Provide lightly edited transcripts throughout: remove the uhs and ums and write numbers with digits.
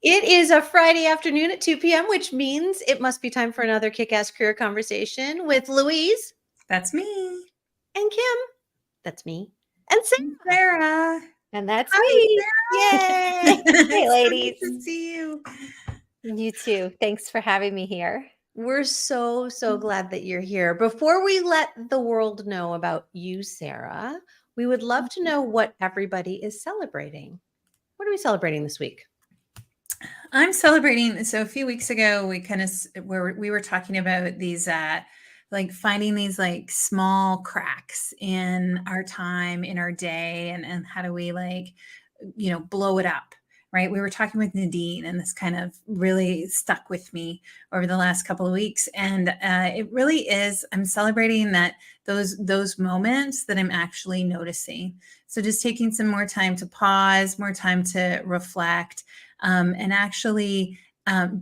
It is a Friday afternoon at 2 p.m., which means it must be time for another kick-ass career conversation with Louise That's me. and Kim. That's me. And Sarah. Sarah. And that's Hi, me. Sarah. Yay. Hey, ladies. So good to see you. You too. Thanks for having me here. We're so glad that you're here. Before we let the world know about you, Sarah, we would love to know what everybody is celebrating. What are we celebrating this week? I'm celebrating. So a few weeks ago, we were talking about these, like finding these like small cracks in our time, in our day, and how do we blow it up, right? We were talking with Nadine, and this kind of really stuck with me over the last couple of weeks. And it really is, I'm celebrating that those moments that I'm actually noticing. So just taking some more time to pause, more time to reflect, and actually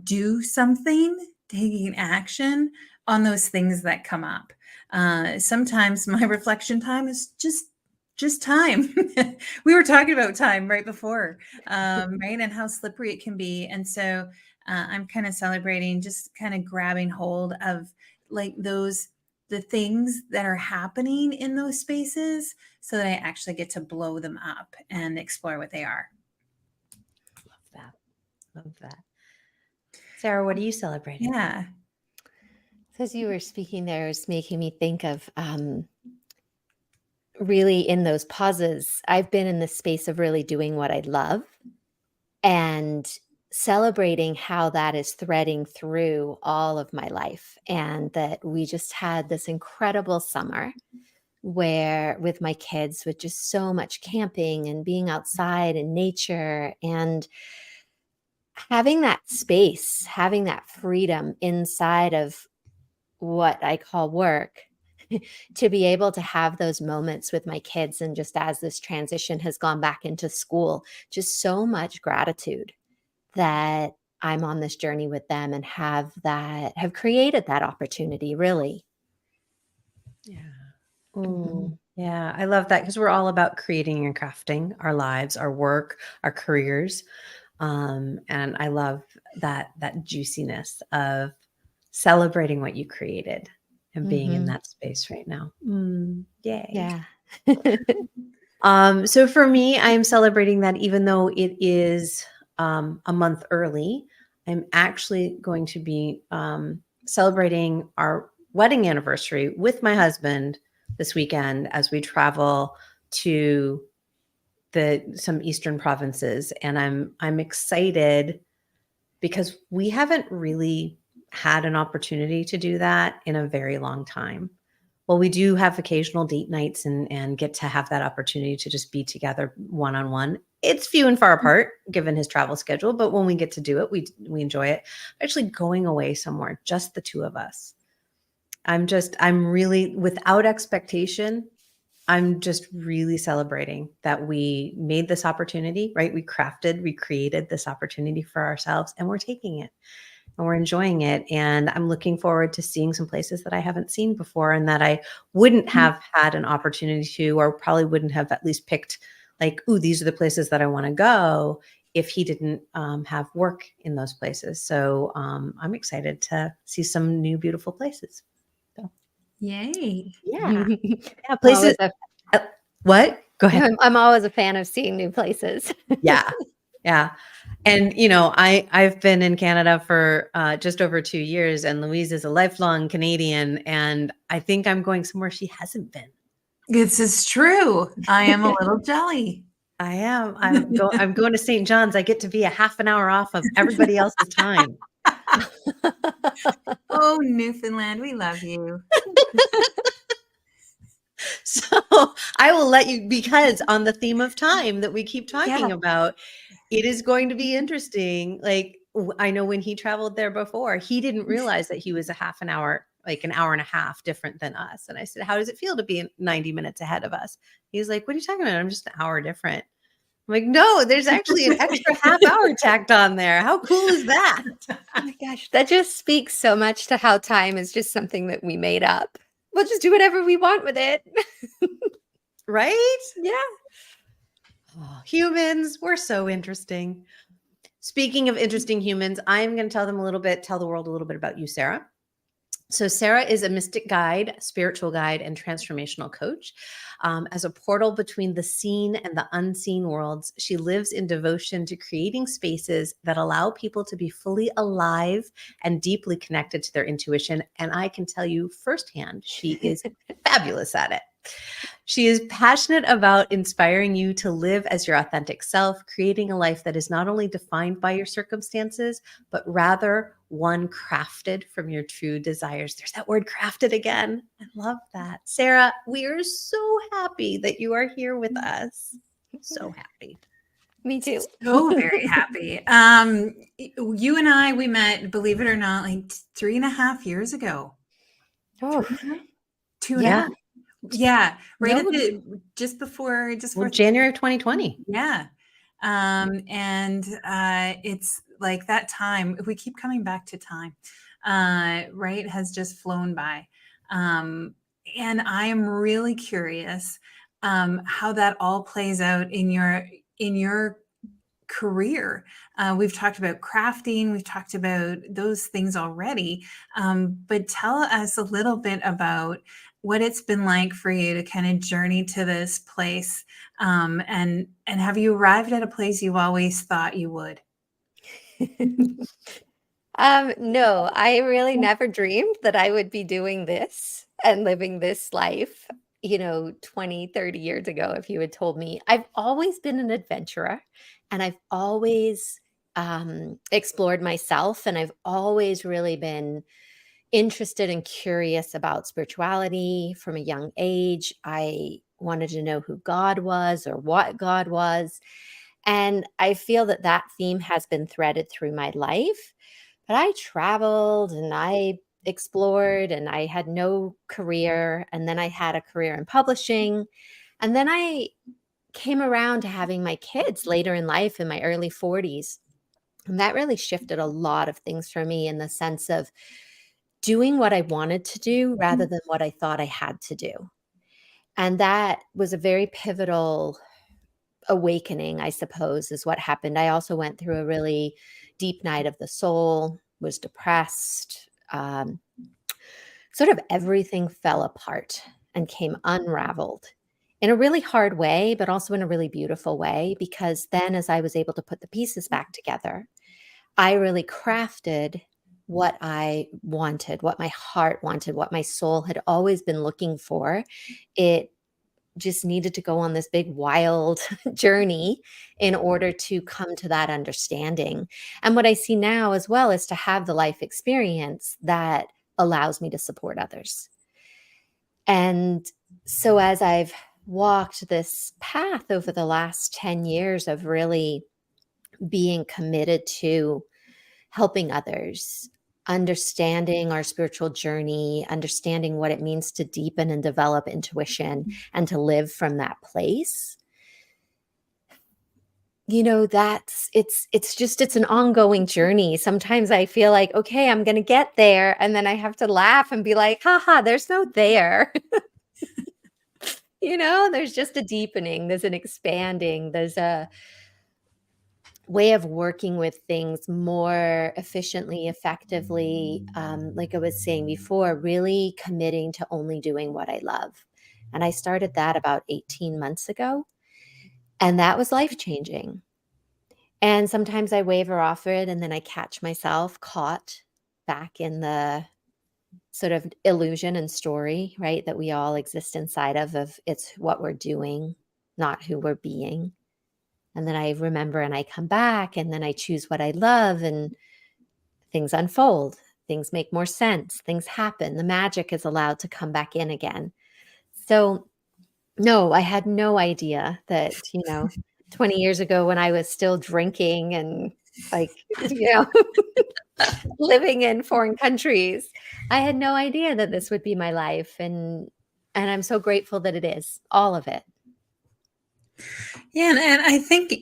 do something, taking action on those things that come up. Sometimes my reflection time is just time. We were talking about time right before, right? And how slippery it can be. And so I'm kind of celebrating, just kind of grabbing hold of like the things that are happening in those spaces so that I actually get to blow them up and explore what they are. Love that. Sarah, what are you celebrating? Yeah. So as you were speaking there, it's making me think of really in those pauses, I've been in the space of really doing what I love and celebrating how that is threading through all of my life. And that we just had this incredible summer where with my kids, with just so much camping and being outside in nature and having that space, having that freedom inside of what I call work to be able to have those moments with my kids. And just as this transition has gone back into school, just so much gratitude that I'm on this journey with them and have created that opportunity, really. Yeah. Yeah, I love that because we're all about creating and crafting our lives, our work, our careers. And I love that juiciness of celebrating what you created and being in that space right now. Yay. Yeah. So for me, I'm celebrating that even though it is a month early, I'm actually going to be celebrating our wedding anniversary with my husband this weekend as we travel to some eastern provinces. And I'm excited because we haven't really had an opportunity to do that in a very long time. Well, we do have occasional date nights and get to have that opportunity to just be together one-on-one. It's few and far apart given his travel schedule, but when we get to do it, we enjoy it. Actually going away somewhere, just the two of us. I'm really without expectation. I'm just really celebrating that we made this opportunity, right? We created this opportunity for ourselves and we're taking it and we're enjoying it. And I'm looking forward to seeing some places that I haven't seen before and that I wouldn't have had an opportunity to, or probably wouldn't have at least picked like, ooh, these are the places that I want to go if he didn't have work in those places. So I'm excited to see some new, beautiful places. So. Yay. Yeah. Yeah. Places. What? Go ahead. I'm always a fan of seeing new places. Yeah. Yeah. And, you know, I've been in Canada for just over 2 years, and Louise is a lifelong Canadian, and I think I'm going somewhere she hasn't been. This is true. I am a little jelly. I am. I'm going to St. John's. I get to be a half an hour off of everybody else's time. Oh, Newfoundland, we love you. So I will let you, because on the theme of time that we keep talking about, it is going to be interesting. Like, I know when he traveled there before, he didn't realize that he was a half an hour, like an hour and a half different than us. And I said, how does it feel to be 90 minutes ahead of us? He's like, what are you talking about? I'm just an hour different. I'm like, no, there's actually an extra half hour tacked on there. How cool is that? Oh my gosh, that just speaks so much to how time is just something that we made up. We'll just do whatever we want with it. Right? Yeah. Oh, humans, we're so interesting. Speaking of interesting humans, I'm going to tell the world a little bit about you, Sarah. So, Sarah is a mystic guide, spiritual guide, and transformational coach. As a portal between the seen and the unseen worlds, she lives in devotion to creating spaces that allow people to be fully alive and deeply connected to their intuition. And I can tell you firsthand, she is fabulous at it. She is passionate about inspiring you to live as your authentic self, creating a life that is not only defined by your circumstances, but rather one crafted from your true desires. There's that word crafted again. I love that. Sarah, we are so happy that you are here with us. So happy. Me too. So very happy. You and I, we met, believe it or not, like 3.5 years ago. Oh, Two and a Yeah. half. Yeah. Right No. at the, just before January of 2020. Yeah. And it's like that time, we keep coming back to time, right, has just flown by. And I am really curious how that all plays out in your career. We've talked about crafting, we've talked about those things already. But tell us a little bit about what it's been like for you to kind of journey to this place. And have you arrived at a place you've always thought you would? No, I really never dreamed that I would be doing this and living this life, 20, 30 years ago, if you had told me. I've always been an adventurer and I've always explored myself, and I've always really been interested and curious about spirituality from a young age. I wanted to know who God was or what God was. And I feel that that theme has been threaded through my life. But I traveled and I explored and I had no career. And then I had a career in publishing. And then I came around to having my kids later in life in my early 40s. And that really shifted a lot of things for me in the sense of doing what I wanted to do rather than what I thought I had to do. And that was a very pivotal awakening, I suppose, is what happened. I also went through a really deep night of the soul, was depressed. Sort of everything fell apart and came unraveled in a really hard way, but also in a really beautiful way, because then as I was able to put the pieces back together, I really crafted what I wanted, what my heart wanted, what my soul had always been looking for. It just needed to go on this big wild journey in order to come to that understanding. And what I see now as well is to have the life experience that allows me to support others. And so as I've walked this path over the last 10 years of really being committed to helping others, understanding our spiritual journey, understanding what it means to deepen and develop intuition and to live from that place. It's an ongoing journey. Sometimes I feel like, okay, I'm going to get there. And then I have to laugh and be like, haha, there's no there. There's just a deepening, there's an expanding, there's a way of working with things more efficiently, effectively. Like I was saying before, really committing to only doing what I love. And I started that about 18 months ago. And that was life changing. And sometimes I waver off it and then I catch myself caught back in the sort of illusion and story, right? That we all exist inside of it's what we're doing, not who we're being. And then I remember and I come back and then I choose what I love and things unfold. Things make more sense. Things happen. The magic is allowed to come back in again. So, no, I had no idea that, 20 years ago when I was still drinking and like, living in foreign countries, I had no idea that this would be my life. And I'm so grateful that it is, all of it. Yeah. And I think,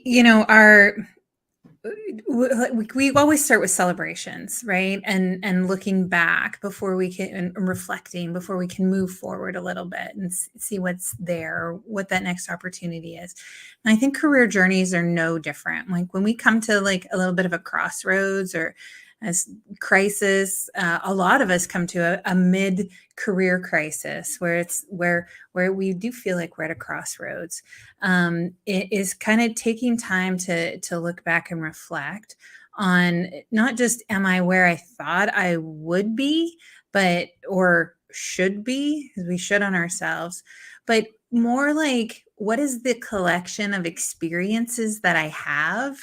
we always start with celebrations, right? And looking back before we can, and reflecting before we can move forward a little bit and see what's there, what that next opportunity is. And I think career journeys are no different. Like when we come to like a little bit of a crossroads or as crisis, a lot of us come to a mid career crisis where it's where we do feel like we're at a crossroads. It is kind of taking time to look back and reflect on not just am I where I thought I would be, but or should be, because we should on ourselves, but more like what is the collection of experiences that I have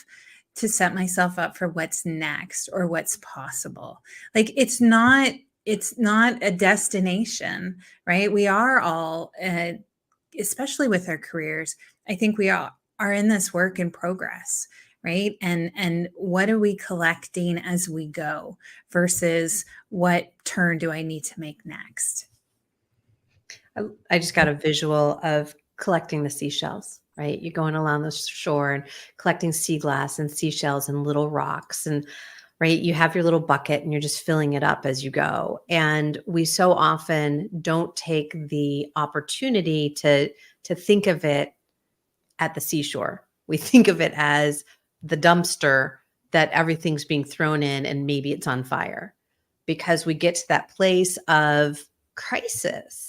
to set myself up for what's next or what's possible. Like it's not a destination, right? We are all especially with our careers, I think we all are in this work in progress, right? And what are we collecting as we go versus what turn do I need to make next? I just got a visual of collecting the seashells, right? You're going along the shore and collecting sea glass and seashells and little rocks. And right, you have your little bucket and you're just filling it up as you go. And we so often don't take the opportunity to think of it at the seashore. We think of it as the dumpster that everything's being thrown in and maybe it's on fire, because we get to that place of crisis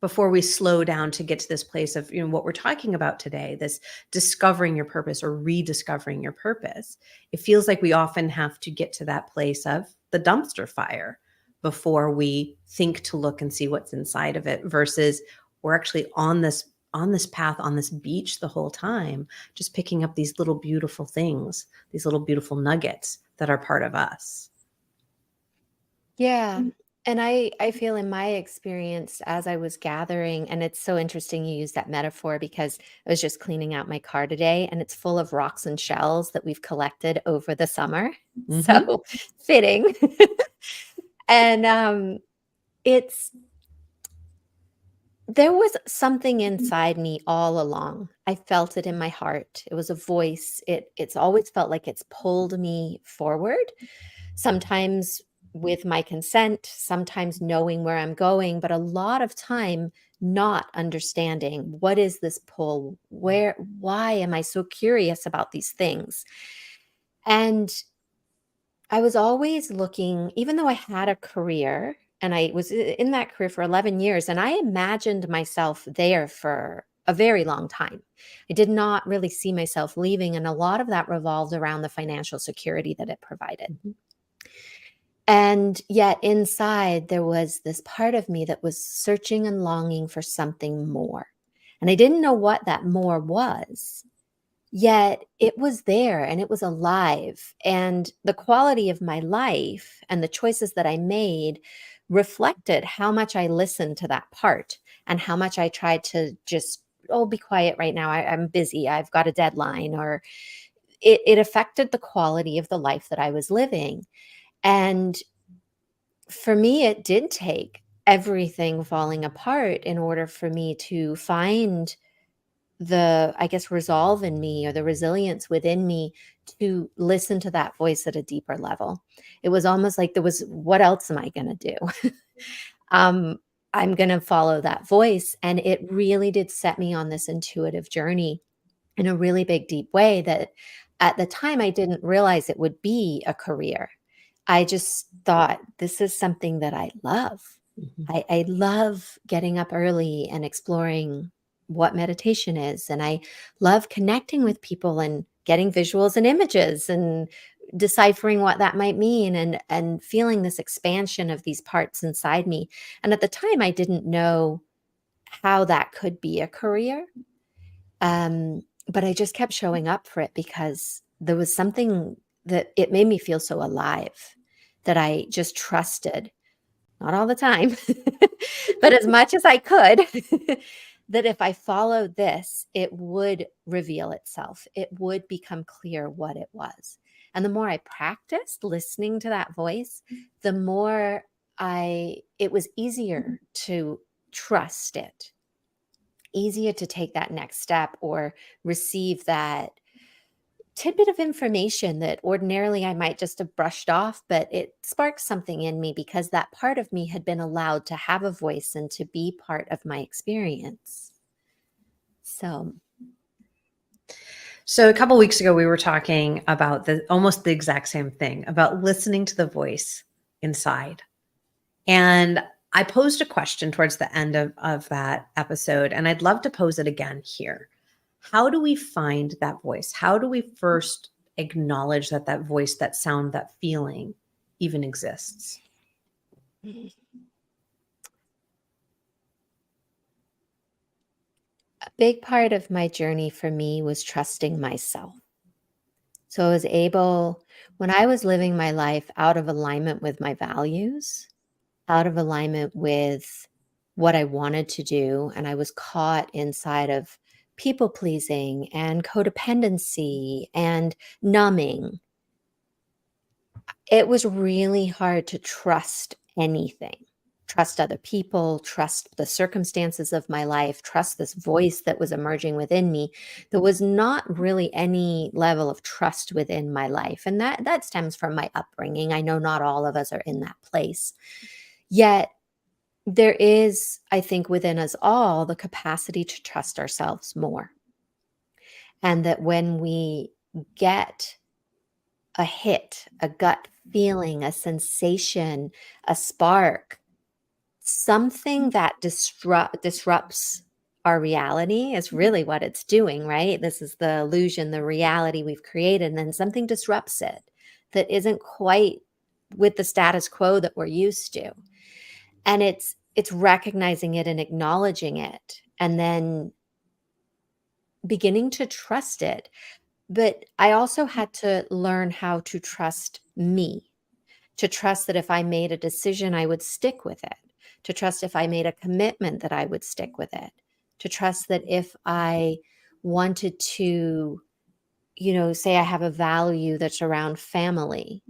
before we slow down to get to this place of, what we're talking about today, this discovering your purpose or rediscovering your purpose. It feels like we often have to get to that place of the dumpster fire before we think to look and see what's inside of it, versus we're actually on this path, on this beach the whole time, just picking up these little beautiful things, these little beautiful nuggets that are part of us. Yeah. And I feel in my experience as I was gathering, and it's so interesting you use that metaphor because I was just cleaning out my car today and it's full of rocks and shells that we've collected over the summer. Mhm. So fitting. And it's there was something inside me all along. I felt it in my heart. It was a voice. It's always felt like it's pulled me forward, sometimes with my consent, sometimes knowing where I'm going, but a lot of time not understanding what is this pull? Why am I so curious about these things? And I was always looking, even though I had a career and I was in that career for 11 years, and I imagined myself there for a very long time. I did not really see myself leaving. And a lot of that revolved around the financial security that it provided. Mhm. And yet inside, there was this part of me that was searching and longing for something more. And I didn't know what that more was. Yet it was there and it was alive. And the quality of my life and the choices that I made reflected how much I listened to that part and how much I tried to just, oh, be quiet right now. I'm busy. I've got a deadline. Or it affected the quality of the life that I was living. And for me, it did take everything falling apart in order for me to find the, I guess, resolve in me or the resilience within me to listen to that voice at a deeper level. It was almost like there was, what else am I going to do? um, I'm going to follow that voice. And it really did set me on this intuitive journey in a really big, deep way that at the time I didn't realize it would be a career. I just thought this is something that I love. Mhm. I love getting up early and exploring what meditation is. And I love connecting with people and getting visuals and images and deciphering what that might mean and feeling this expansion of these parts inside me. And at the time I didn't know how that could be a career. But I just kept showing up for it because there was something that it made me feel so alive that I just trusted, not all the time, but as much as I could, that if I followed this, it would reveal itself. It would become clear what it was. And the more I practiced listening to that voice, the more it was easier to trust it, easier to take that next step or receive that tidbit of information that ordinarily I might just have brushed off, but it sparked something in me because that part of me had been allowed to have a voice and to be part of my experience. So So a couple weeks ago, we were talking about almost the exact same thing, about listening to the voice inside. And I posed a question towards the end of that episode, and I'd love to pose it again here. How do we find that voice? How do we first acknowledge that that voice, that sound, that feeling even exists? a big part of my journey for me was trusting myself. So I was able, when I was living my life out of alignment with my values, out of alignment with what I wanted to do, and I was caught inside of people pleasing and codependency and numbing, it was really hard to trust anything. Trust other people, trust the circumstances of my life, trust this voice that was emerging within me. There was not really any level of trust within my life. And that stems from my upbringing. I know not all of us are in that place. Yet there is, I think, within us all the capacity to trust ourselves more. And that when we get a hit, a gut feeling, a sensation, a spark, something that disrupts our reality is really what it's doing, right? This is the illusion, the reality we've created, and then something disrupts it that isn't quite with the status quo that we're used to. And it's recognizing it and acknowledging it and then beginning to trust it. But I also had to learn how to trust me, to trust that if I made a decision, I would stick with it, to trust if I made a commitment that I would stick with it, to trust that if I wanted to, say I have a value that's around family,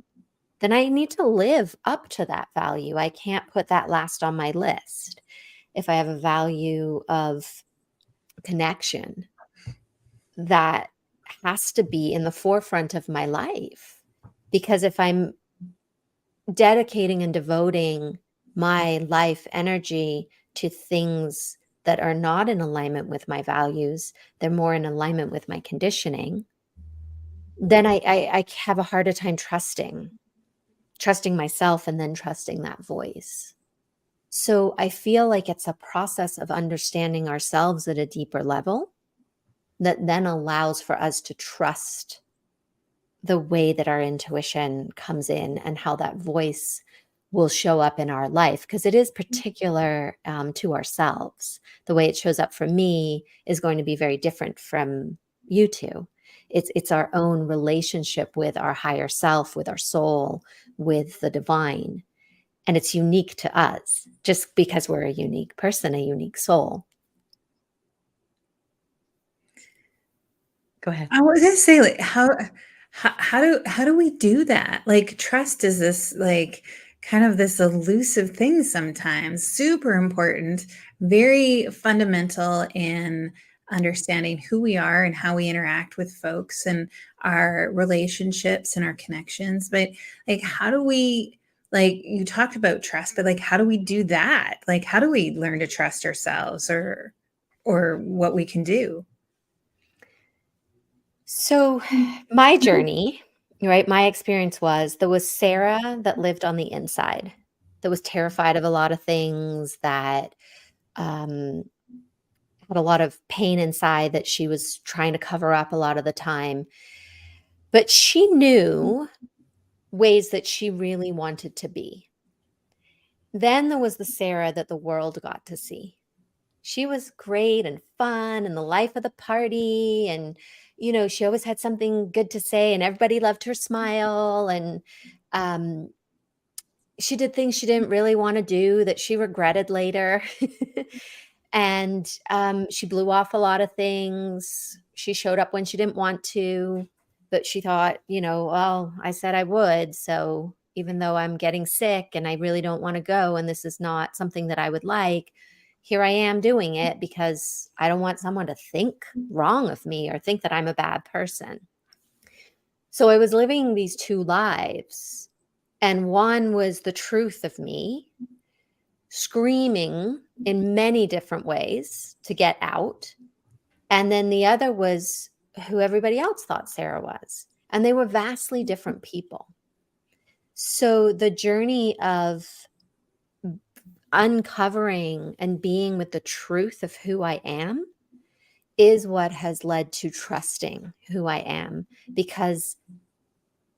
then I need to live up to that value. I can't put that last on my list. If I have a value of connection, that has to be in the forefront of my life. Because if I'm dedicating and devoting my life energy to things that are not in alignment with my values, they're more in alignment with my conditioning, then I have a harder time trusting myself and then trusting that voice. So I feel like it's a process of understanding ourselves at a deeper level that then allows for us to trust the way that our intuition comes in and how that voice will show up in our life, because it is particular to ourselves. The way it shows up for me is going to be very different from you two. It's our own relationship with our higher self, with our soul, with the divine. And it's unique to us just because we're a unique person, a unique soul. Go ahead. I was gonna say, like, how do we do that? Like, trust is this, like, kind of this elusive thing sometimes, super important, very fundamental in understanding who we are and how we interact with folks and our relationships and our connections. But, like, how do we, like, you talked about trust, but, like, how do we do that? Like, how do we learn to trust ourselves or what we can do? So, my journey, right? My experience was there was Sarah that lived on the inside, that was terrified of a lot of things, that um, had a lot of pain inside that she was trying to cover up a lot of the time. But she knew ways that she really wanted to be. Then there was the Sarah that the world got to see. She was great and fun and the life of the party, and she always had something good to say and everybody loved her smile, and um she did things she didn't really want to do that she regretted later. And she blew off a lot of things. She showed up when she didn't want to, but she thought, well, I said I would, so even though I'm getting sick and I really don't want to go and this is not something that I would like, here I am doing it because I don't want someone to think wrong of me or think that I'm a bad person. So I was living these two lives, and one was the truth of me, screaming in many different ways to get out. And then the other was who everybody else thought Sarah was. And they were vastly different people. So the journey of uncovering and being with the truth of who I am is what has led to trusting who I am, because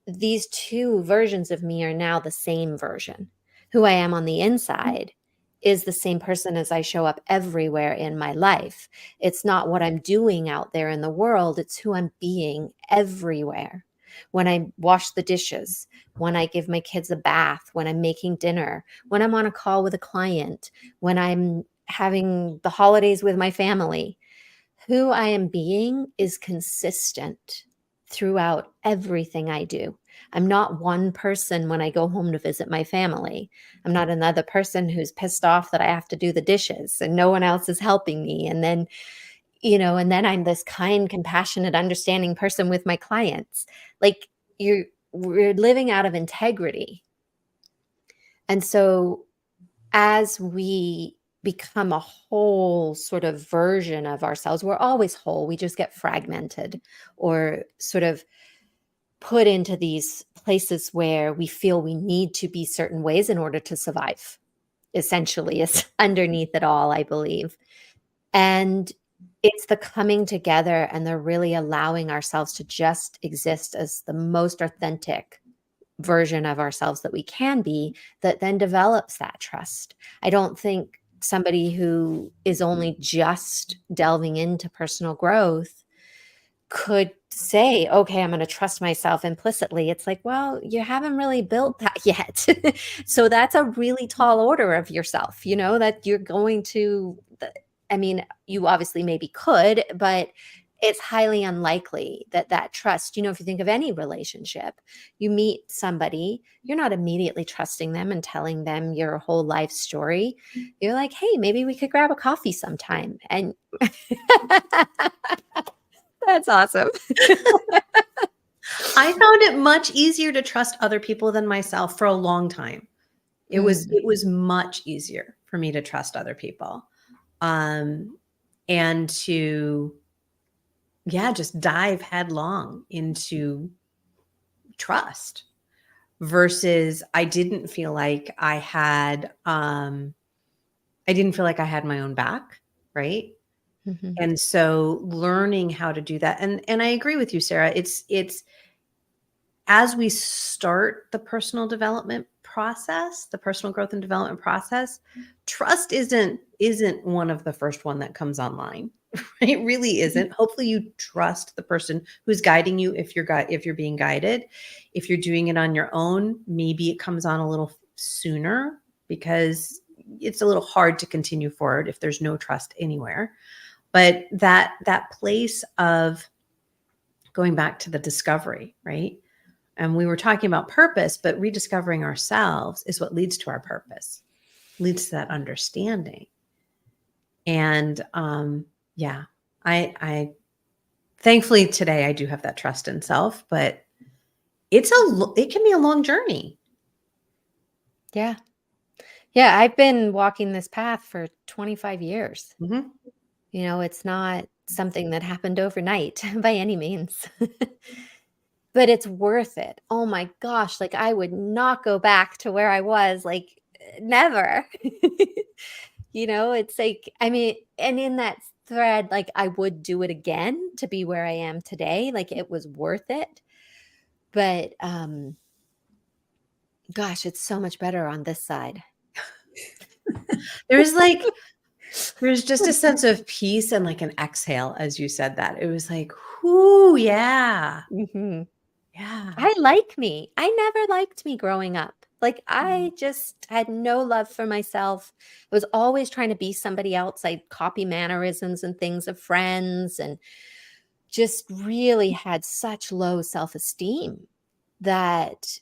these two versions of me are now the same version. Who I am on the inside is the same person as I show up everywhere in my life. It's not what I'm doing out there in the world, it's who I'm being everywhere. When I wash the dishes, when I give my kids a bath, when I'm making dinner, when I'm on a call with a client, when I'm having the holidays with my family, who I am being is consistent throughout everything I do. I'm not one person when I go home to visit my family. I'm not another person who's pissed off that I have to do the dishes and no one else is helping me. And then, and then I'm this kind, compassionate, understanding person with my clients. Like we're living out of integrity. And so as we become a whole sort of version of ourselves, we're always whole. We just get fragmented or sort of put into these places where we feel we need to be certain ways in order to survive, essentially, is underneath it all, I believe. And it's the coming together and the really allowing ourselves to just exist as the most authentic version of ourselves that we can be that then develops that trust. I don't think somebody who is only just delving into personal growth could say, okay, I'm going to trust myself implicitly. It's like, well, you haven't really built that yet. So that's a really tall order of yourself, that you're going to, I mean, you obviously maybe could, but it's highly unlikely that that trust, if you think of any relationship, you meet somebody, you're not immediately trusting them and telling them your whole life story. You're like, hey, maybe we could grab a coffee sometime. And that's awesome. I found it much easier to trust other people than myself for a long time. It was much easier for me to trust other people. And to just dive headlong into trust versus I didn't feel like I had my own back, right? Mm-hmm. And so learning how to do that. And I agree with you, Sarah. It's as we start the personal development process, the personal growth and development process, trust isn't one of the first one that comes online. It really isn't. Hopefully you trust the person who's guiding you if you're being guided. If you're doing it on your own, maybe it comes on a little sooner because it's a little hard to continue forward if there's no trust anywhere. But that place of going back to the discovery, right? And we were talking about purpose, but rediscovering ourselves is what leads to our purpose, leads to that understanding. And I thankfully today I do have that trust in self, but it can be a long journey. Yeah. Yeah. I've been walking this path for 25 years. Mm-hmm. It's not something that happened overnight by any means. But it's worth it. Oh my gosh, like I would not go back to where I was, like never. It's like, I mean, and in that thread, like I would do it again to be where I am today. Like it was worth it. But gosh, it's so much better on this side. There's just a sense of peace and like an exhale as you said that. It was like, whoo, yeah. Mm-hmm. Yeah. I like me. I never liked me growing up. Like I just had no love for myself. I was always trying to be somebody else. I'd copy mannerisms and things of friends and just really had such low self-esteem that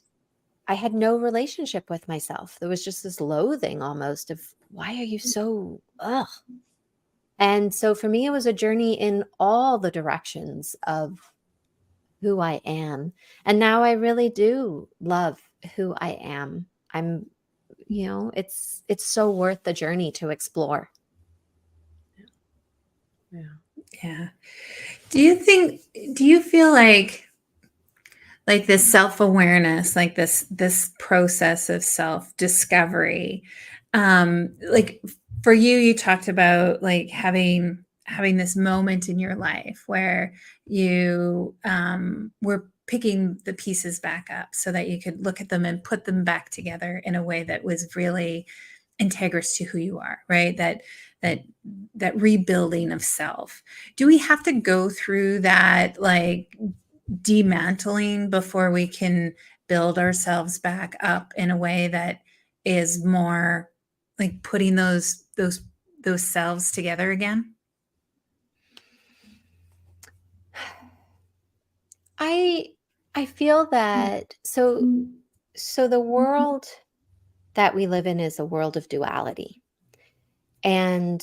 I had no relationship with myself. There was just this loathing almost of why are you so ugh? And so for me, it was a journey in all the directions of who I am. And now I really do love who I am. I'm, it's so worth the journey to explore. Yeah. Yeah. Do you feel like this self-awareness, like this process of self-discovery, like for you, you talked about like having this moment in your life where you were picking the pieces back up so that you could look at them and put them back together in a way that was really integrous to who you are, right? That rebuilding of self. Do we have to go through that like demantling before we can build ourselves back up in a way that is more like putting those selves together again? I feel that so the world that we live in is a world of duality. And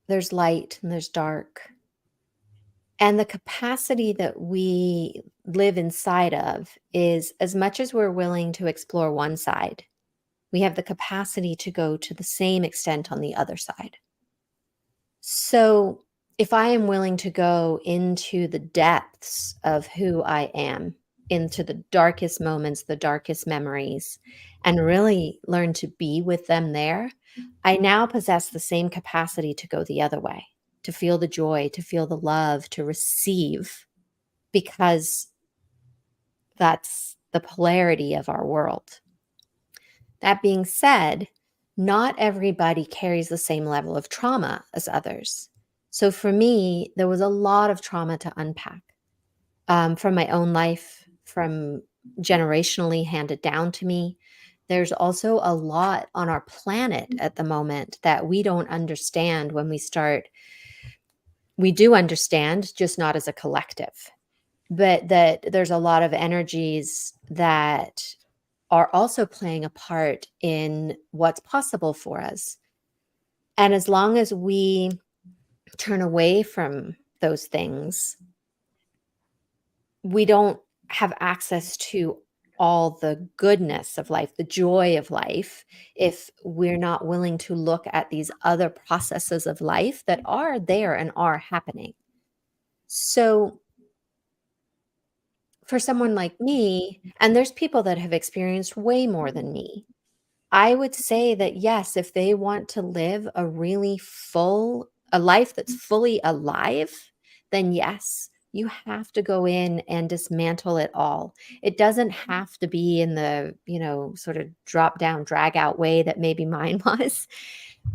there's light and there's dark. And the capacity that we live inside of is, as much as we're willing to explore one side, we have the capacity to go to the same extent on the other side. So if I am willing to go into the depths of who I am, into the darkest moments, the darkest memories, and really learn to be with them there, I now possess the same capacity to go the other way, to feel the joy, to feel the love, to receive, because that's the polarity of our world. That being said, not everybody carries the same level of trauma as others. So for me, there was a lot of trauma to unpack, from my own life, from generationally handed down to me. There's also a lot on our planet at the moment that we don't understand when we start. We do understand, just not as a collective, but that there's a lot of energies that are also playing a part in what's possible for us. And as long as we turn away from those things, we don't have access to all the goodness of life, the joy of life, if we're not willing to look at these other processes of life that are there and are happening. So for someone like me, and there's people that have experienced way more than me, I would say that yes, if they want to live a life that's fully alive, then yes, you have to go in and dismantle it all. It doesn't have to be in the, sort of drop down, drag out way that maybe mine was.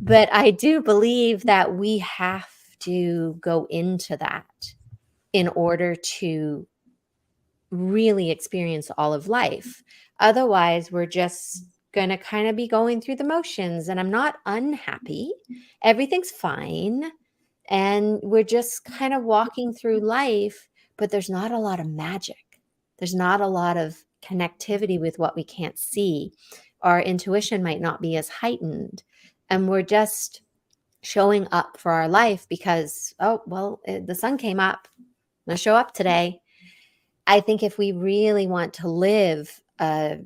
But I do believe that we have to go into that in order to really experience all of life. Otherwise, we're just going to kind of be going through the motions. And I'm not unhappy. Everything's fine. And we're just kind of walking through life, but there's not a lot of magic. There's not a lot of connectivity with what we can't see. Our intuition might not be as heightened. And we're just showing up for our life because, oh, well, the sun came up. I'm going to show up today. I think if we really want to live a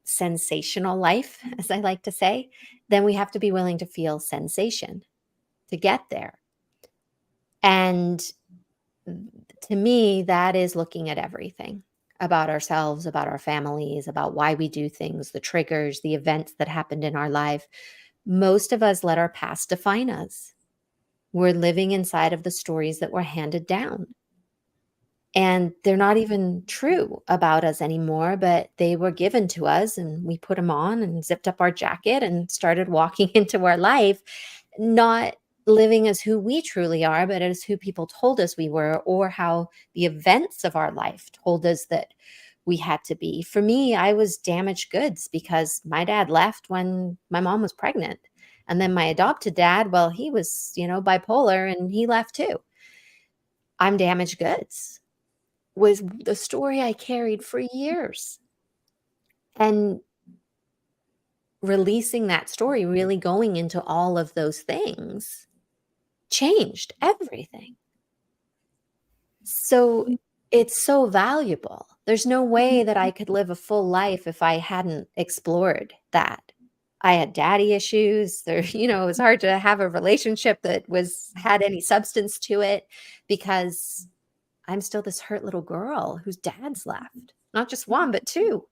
sensational life, as I like to say, then we have to be willing to feel sensation to get there. And to me, that is looking at everything about ourselves, about our families, about why we do things, the triggers, the events that happened in our life. Most of us let our past define us. We're living inside of the stories that were handed down. And they're not even true about us anymore, but they were given to us and we put them on and zipped up our jacket and started walking into our life, not living as who we truly are, but as who people told us we were, or how the events of our life told us that we had to be. For me, I was damaged goods because my dad left when my mom was pregnant. And then my adopted dad, well, he was, bipolar and he left too. I'm damaged goods was the story I carried for years. And releasing that story, really going into all of those things, changed everything. So it's so valuable. There's no way that I could live a full life if I hadn't explored that. I had daddy issues. There, it was hard to have a relationship that had any substance to it because I'm still this hurt little girl whose dad's left. Not just one, but two.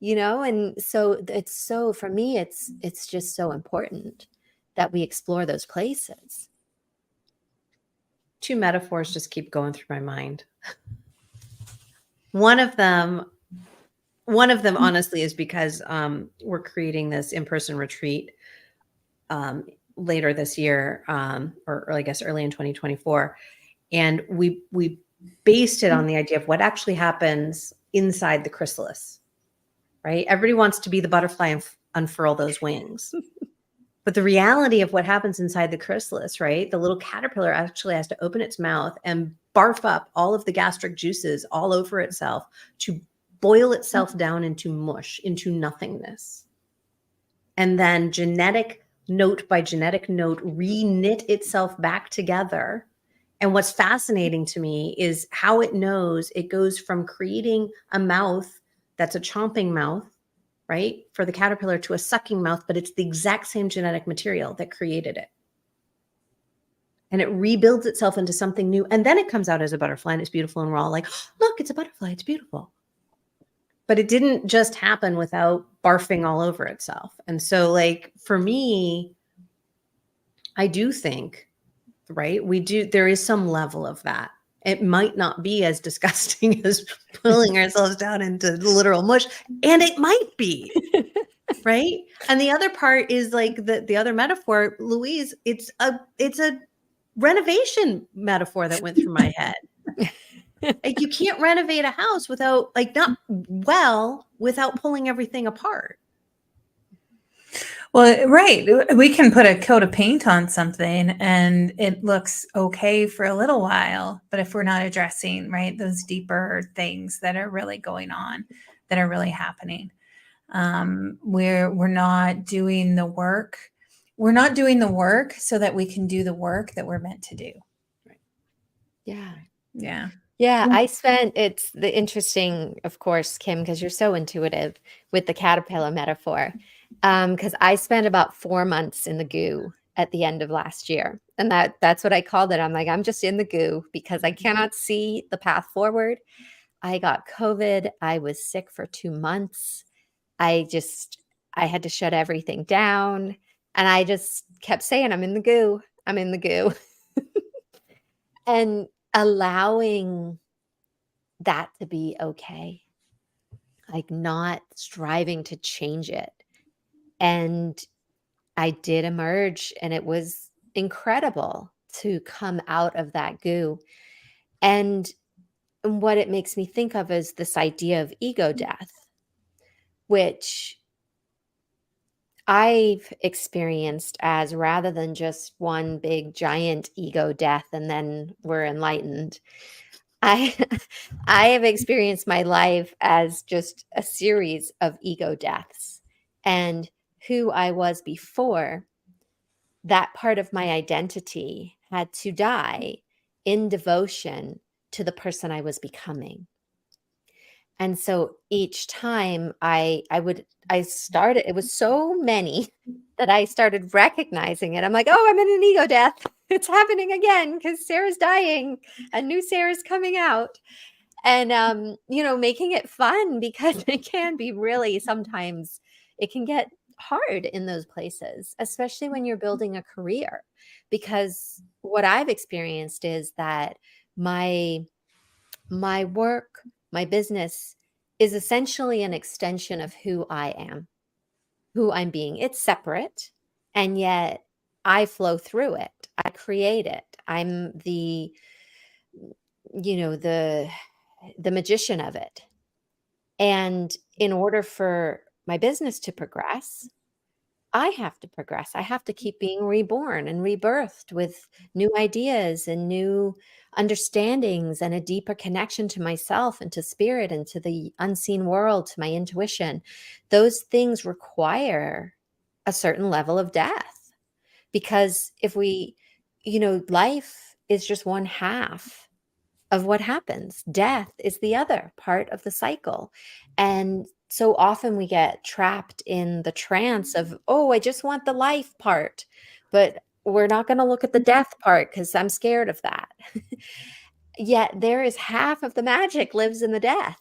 And so for me, it's just so important that we explore those places. Two metaphors just keep going through my mind. One of them honestly is because we're creating this in-person retreat later this year, or I guess early in 2024. And we based it on the idea of what actually happens inside the chrysalis, right? Everybody wants to be the butterfly and unfurl those wings. But the reality of what happens inside the chrysalis, right? The little caterpillar actually has to open its mouth and barf up all of the gastric juices all over itself to boil itself down into mush, into nothingness. And then genetic note by genetic note, re-knit itself back together. And what's fascinating to me is how it knows it goes from creating a mouth that's a chomping mouth, right, for the caterpillar to a sucking mouth, but it's the exact same genetic material that created it. And it rebuilds itself into something new. And then it comes out as a butterfly and it's beautiful. And we're all like, look, it's a butterfly. It's beautiful. But it didn't just happen without barfing all over itself. And so, like, for me, I do think, right, there is some level of that. It might not be as disgusting as pulling ourselves down into literal mush, and it might be, right? And the other part is like the other metaphor, Louise, it's a renovation metaphor that went through my head. Like, you can't renovate a house without pulling everything apart. Well, right. We can put a coat of paint on something and it looks okay for a little while. But if we're not addressing, right, those deeper things that are really going on, that are really happening, we're not doing the work. We're not doing the work so that we can do the work that we're meant to do. Right. Yeah. Yeah. Yeah, it's the interesting, of course, Kim, because you're so intuitive with the caterpillar metaphor. Because I spent about 4 months in the goo at the end of last year. And that's what I called it. I'm like, I'm just in the goo because I cannot see the path forward. I got COVID. I was sick for 2 months. I had to shut everything down. And I just kept saying, I'm in the goo. I'm in the goo. And allowing that to be okay, like not striving to change it. And I did emerge, and it was incredible to come out of that goo. And what it makes me think of is this idea of ego death, which I've experienced as, rather than just one big giant ego death and then we're enlightened, I I have experienced my life as just a series of ego deaths. And who I was before, that part of my identity had to die in devotion to the person I was becoming. And so each time I started, it was so many that I started recognizing it. I'm like, oh, I'm in an ego death. It's happening again because Sarah's dying. A new Sarah's coming out. And making it fun, because it can be really, sometimes it can get hard in those places, especially when you're building a career. Because what I've experienced is that my work, my business is essentially an extension of who I am, who I'm being. It's separate, and yet I flow through it. I create it. I'm the magician of it. And in order for my business to progress, I have to progress. I have to keep being reborn and rebirthed with new ideas and new understandings and a deeper connection to myself and to spirit and to the unseen world, to my intuition. Those things require a certain level of death, because if life is just one half of what happens. Death is the other part of the cycle. And so often we get trapped in the trance of, oh, I just want the life part. But we're not going to look at the death part because I'm scared of that. Yet there is half of the magic lives in the death.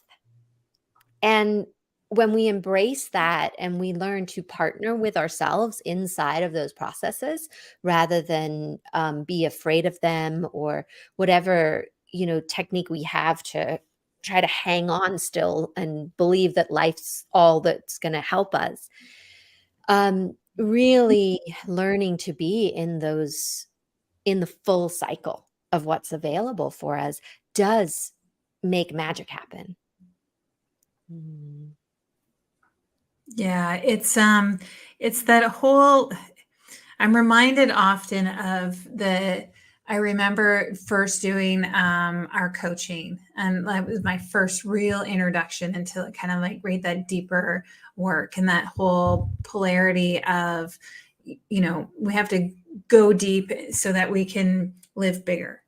And when we embrace that and we learn to partner with ourselves inside of those processes rather than be afraid of them or whatever, technique we have to try to hang on still and believe that life's all that's going to help us. Really learning to be in the full cycle of what's available for us does make magic happen. Mm. Yeah, it's that whole, I'm reminded often of I remember first doing our coaching, and that was my first real introduction into kind of like that deeper work and that whole polarity of, we have to go deep so that we can live bigger,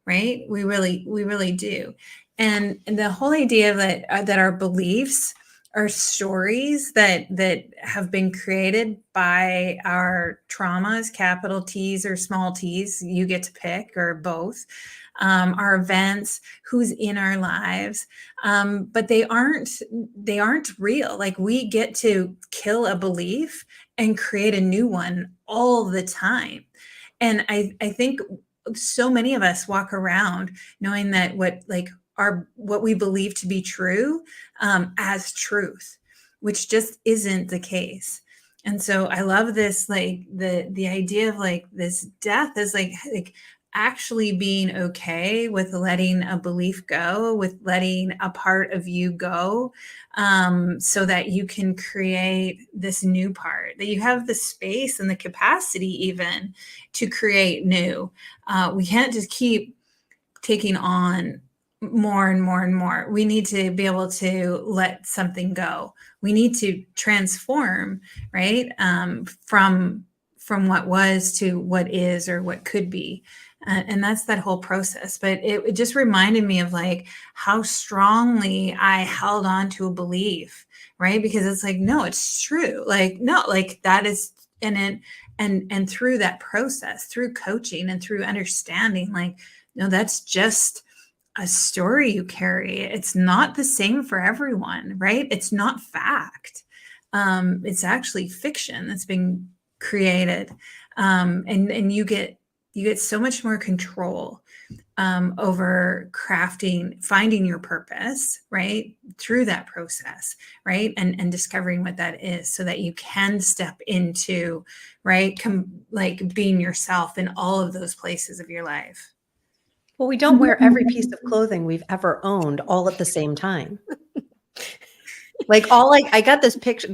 right? We really do. And the whole idea that our beliefs are stories that have been created by our traumas, capital T's or small t's, you get to pick, or both, our events, who's in our lives, but they aren't real. Like, we get to kill a belief and create a new one all the time. And I think so many of us walk around knowing that what we believe to be true as truth, which just isn't the case. And so I love this, like the idea of like this death is like actually being okay with letting a belief go, with letting a part of you go, so that you can create this new part, that you have the space and the capacity even to create new. We can't just keep taking on more and more and more. We need to be able to let something go. We need to transform, right? From what was to what is or what could be. And that's that whole process. But it just reminded me of like how strongly I held on to a belief, right? Because it's like, no, it's true. Like, no, like that is, and through that process, through coaching and through understanding, like, no, that's just a story you carry. It's not the same for everyone, right? It's not fact. It's actually fiction that's being created. And you get so much more control over finding your purpose, right? Through that process, right? And discovering what that is so that you can step into, right? Like being yourself in all of those places of your life. Well, we don't wear every piece of clothing we've ever owned all at the same time. Like I got this picture.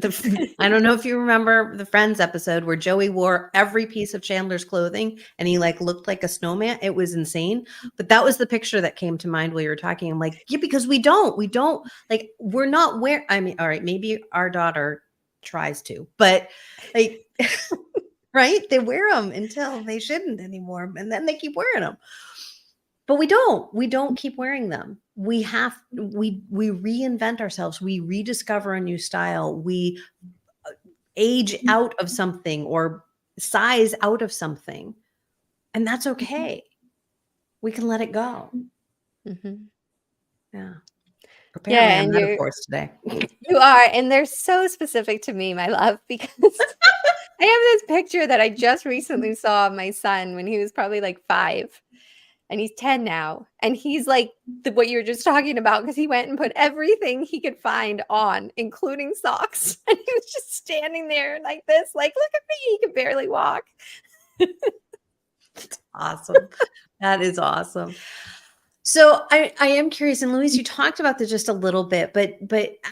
I don't know if you remember the Friends episode where Joey wore every piece of Chandler's clothing and he like looked like a snowman. It was insane. But that was the picture that came to mind while you were talking. I'm like, yeah, because we don't like, we're not I mean, all right, maybe our daughter tries to, but like, right? They wear them until they shouldn't anymore. And then they keep wearing them. But we don't keep wearing them. We reinvent ourselves. We rediscover a new style. We age out of something or size out of something. And that's okay. We can let it go. Mm-hmm. Yeah. Apparently Yeah, I'm and metaphors today. you are, and they're so specific to me, my love, because I have this picture that I just recently saw of my son when he was probably like 5. And he's 10 now. And he's like what you were just talking about, because he went and put everything he could find on, including socks. And he was just standing there like this, like, look at me. He could barely walk. Awesome. That is awesome. So I am curious, and Louise, you talked about this just a little bit, but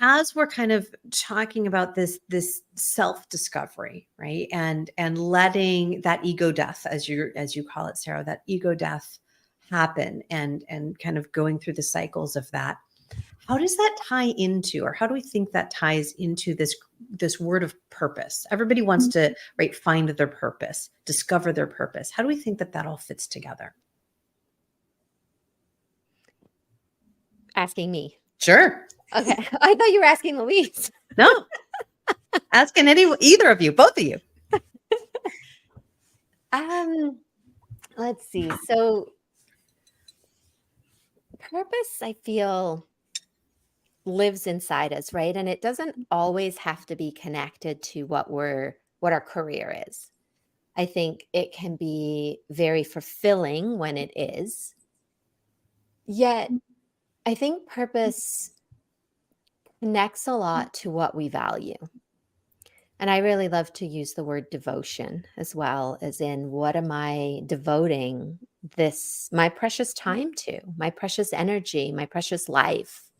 as we're kind of talking about this self-discovery, right? And letting that ego death, as you call it, Sarah, that ego death happen and kind of going through the cycles of that. How does that tie into, or how do we think that ties into this word of purpose? Everybody wants to, right, find their purpose, discover their purpose. How do we think that all fits together? asking me? Sure. Okay. I thought you were asking Louise. No. Asking either of you, both of you. Let's see. So purpose, I feel, lives inside us, right? And it doesn't always have to be connected to what our career is. I think it can be very fulfilling when it is. Yet, I think purpose connects a lot to what we value. And I really love to use the word devotion as well, as in what am I devoting my precious time to, my precious energy, my precious life.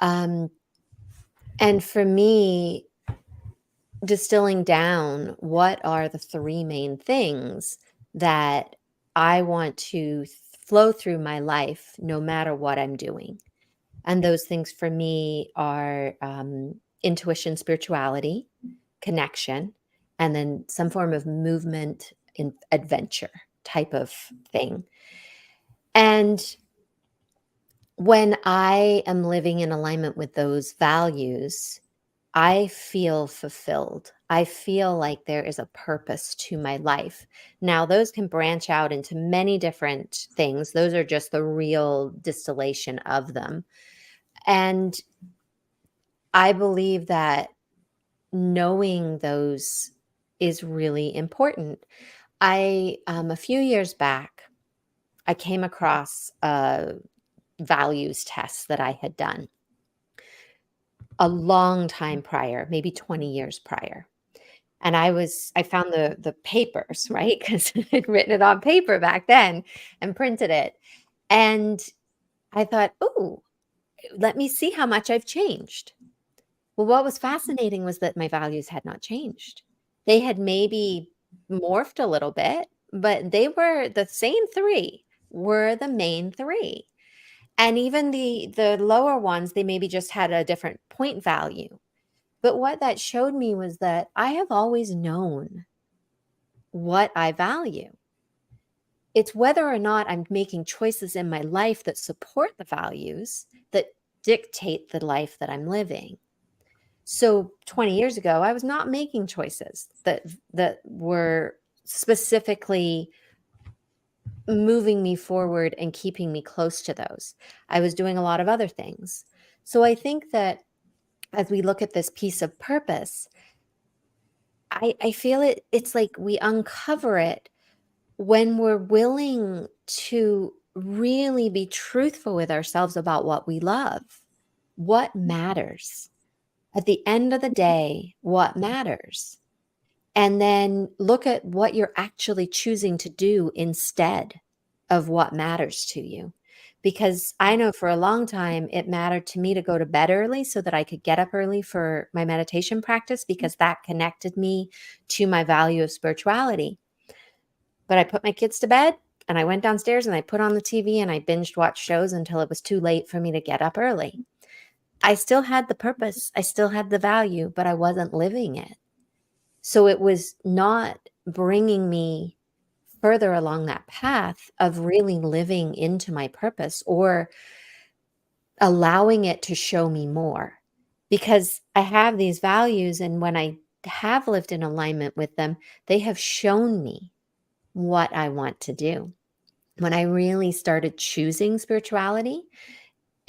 And for me, distilling down what are the three main things that I want to flow through my life no matter what I'm doing. And those things for me are intuition, spirituality, connection, and then some form of movement in adventure type of thing. And when I am living in alignment with those values, I feel fulfilled. I feel like there is a purpose to my life. Now, those can branch out into many different things. Those are just the real distillation of them. And I believe that knowing those is really important. A few years back, I came across a values test that I had done a long time prior, maybe 20 years prior. And I found the papers, right? Because I'd written it on paper back then and printed it. And I thought, oh, let me see how much I've changed. Well, what was fascinating was that my values had not changed. They had maybe morphed a little bit, but they were the same three, were the main three. And even the lower ones, they maybe just had a different point value. But what that showed me was that I have always known what I value. It's whether or not I'm making choices in my life that support the values that dictate the life that I'm living. So 20 years ago, I was not making choices that were specifically moving me forward and keeping me close to those. I was doing a lot of other things. So I think that as we look at this piece of purpose, I feel it's like we uncover it when we're willing to really be truthful with ourselves about what we love, what matters. At the end of the day, what matters? And then look at what you're actually choosing to do instead of what matters to you. Because I know for a long time, it mattered to me to go to bed early so that I could get up early for my meditation practice because that connected me to my value of spirituality. But I put my kids to bed and I went downstairs and I put on the TV and I binged watched shows until it was too late for me to get up early. I still had the purpose, I still had the value, but I wasn't living it. So it was not bringing me further along that path of really living into my purpose or allowing it to show me more. Because I have these values, and when I have lived in alignment with them, they have shown me what I want to do. When I really started choosing spirituality,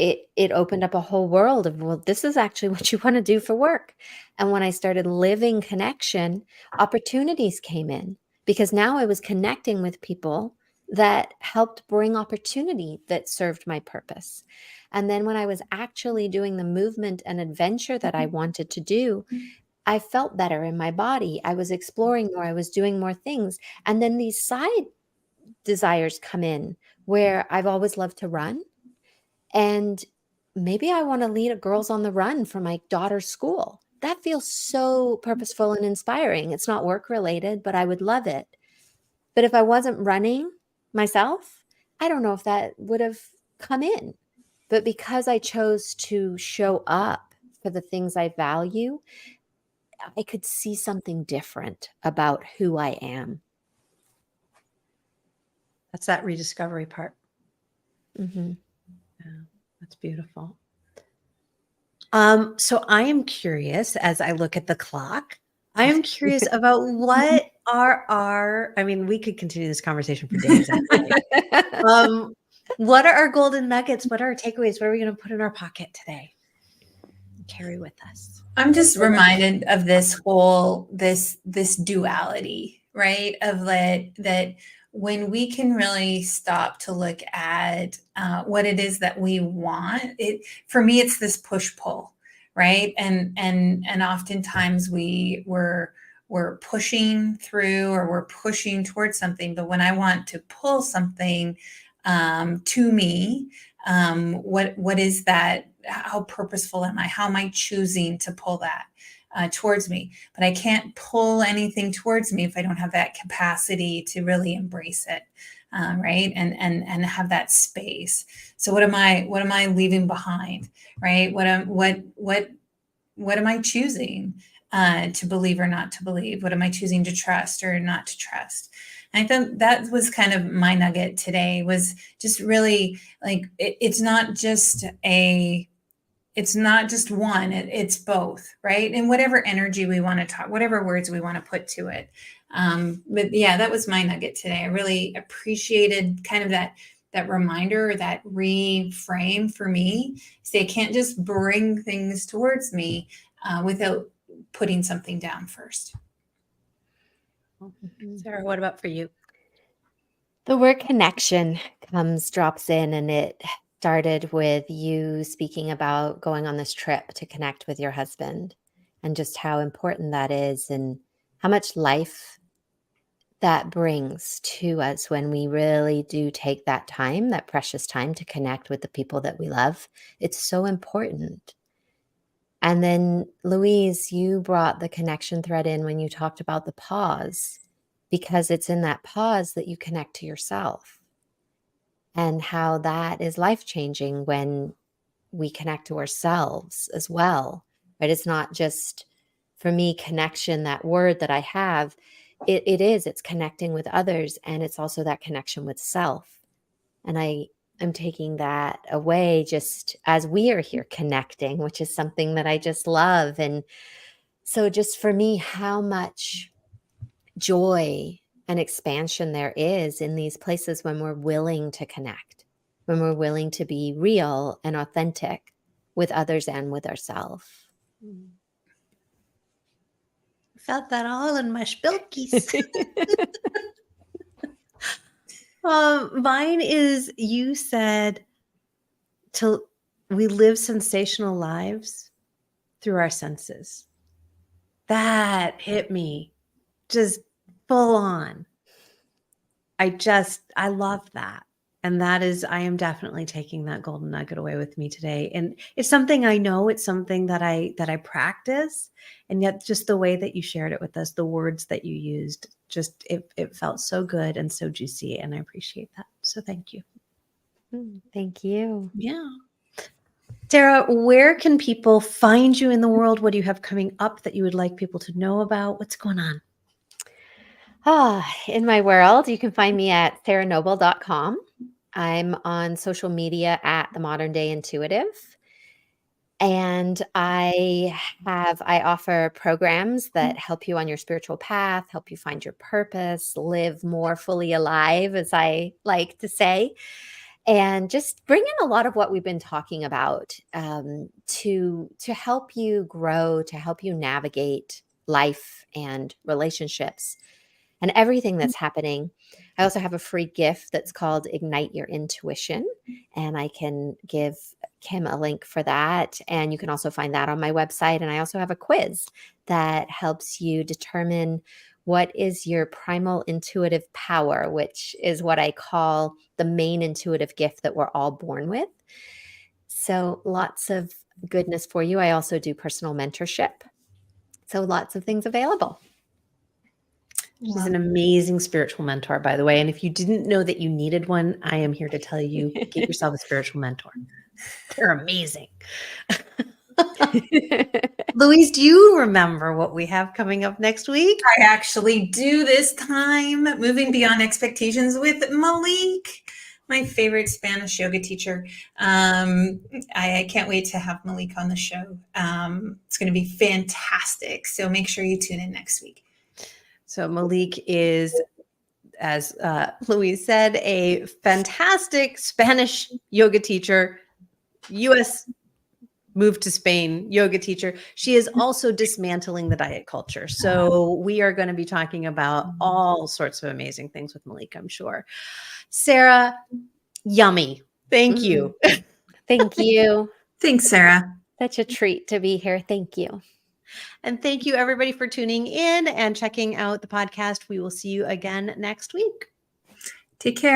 it opened up a whole world of, well, this is actually what you want to do for work. And when I started living connection, opportunities came in because now I was connecting with people that helped bring opportunity that served my purpose. And then when I was actually doing the movement and adventure that I wanted to do, I felt better in my body. I was exploring more, I was doing more things. And then these side desires come in where I've always loved to run. And maybe I want to lead a Girls on the Run for my daughter's school. That feels so purposeful and inspiring. It's not work related, but I would love it. But if I wasn't running myself, I don't know if that would have come in. But because I chose to show up for the things I value, I could see something different about who I am. That's that rediscovery part. Mm-hmm. Yeah, That's beautiful. So I am curious as I look at the clock. I am curious about what are our, I mean, we could continue this conversation for days, actually. What are our golden nuggets? What are our takeaways? What are we going to put in our pocket today? Carry with us. I'm just reminded of this whole this duality, right? Of that when we can really stop to look at what it is that we want. It for me, it's this push pull, right? And oftentimes we're pushing through or we're pushing towards something, but when I want to pull something to me, what is that? How purposeful am I? How am I choosing to pull that towards me? But I can't pull anything towards me if I don't have that capacity to really embrace it, right? And have that space. So what am I leaving behind, right? What am I choosing to believe or not to believe? What am I choosing to trust or not to trust? And I think that was kind of my nugget today, was just really like, it's not just one, it's both, right? And whatever energy we want to talk, whatever words we want to put to it. But yeah, that was my nugget today. I really appreciated kind of that reminder, that reframe for me. Say, I can't just bring things towards me without putting something down first. Sarah, what about for you? The word connection drops in, and it started with you speaking about going on this trip to connect with your husband and just how important that is and how much life that brings to us when we really do take that time, that precious time, to connect with the people that we love. It's so important. And then, Louise, you brought the connection thread in when you talked about the pause, because it's in that pause that you connect to yourself, and how that is life-changing when we connect to ourselves as well, right? It's not just, for me, connection, that word that I have, it's connecting with others, and it's also that connection with self. And I'm taking that away just as we are here connecting, which is something that I just love. And so just for me, how much joy and expansion there is in these places when we're willing to connect, when we're willing to be real and authentic with others and with ourselves. Felt that all in my spilkies. Mine is, you said we live sensational lives through our senses. That hit me just full on. I love that. And that is, I am definitely taking that golden nugget away with me today. And it's something I know, it's something that I practice. And yet just the way that you shared it with us, the words that you used, just it felt so good and so juicy. And I appreciate that. So thank you. Thank you. Yeah. Sarah, where can people find you in the world? What do you have coming up that you would like people to know about? What's going on? In my world, you can find me at sarahnoble.com. I'm on social media at The Modern Day Intuitive. And I offer programs that help you on your spiritual path, help you find your purpose, live more fully alive, as I like to say, and just bring in a lot of what we've been talking about to help you grow, to help you navigate life and relationships and everything that's happening. I also have a free gift that's called Ignite Your Intuition, and I can give Kim a link for that. And you can also find that on my website. And I also have a quiz that helps you determine what is your primal intuitive power, which is what I call the main intuitive gift that we're all born with. So lots of goodness for you. I also do personal mentorship. So lots of things available. She's an amazing spiritual mentor, by the way. And if you didn't know that you needed one, I am here to tell you, get yourself a spiritual mentor. They're amazing. Louise, do you remember what we have coming up next week? I actually do this time, Moving Beyond Expectations with Malik. my favorite Spanish yoga teacher. I can't wait to have Malik on the show. It's going to be fantastic. So make sure you tune in next week. So Malik is, as Louise said, a fantastic Spanish yoga teacher, U.S. moved to Spain yoga teacher. She is also dismantling the diet culture. So we are going to be talking about all sorts of amazing things with Malik, I'm sure. Sarah, yummy. Thank you. Thank you. Thanks, Sarah. Such a treat to be here. Thank you. And thank you, everybody, for tuning in and checking out the podcast. We will see you again next week. Take care.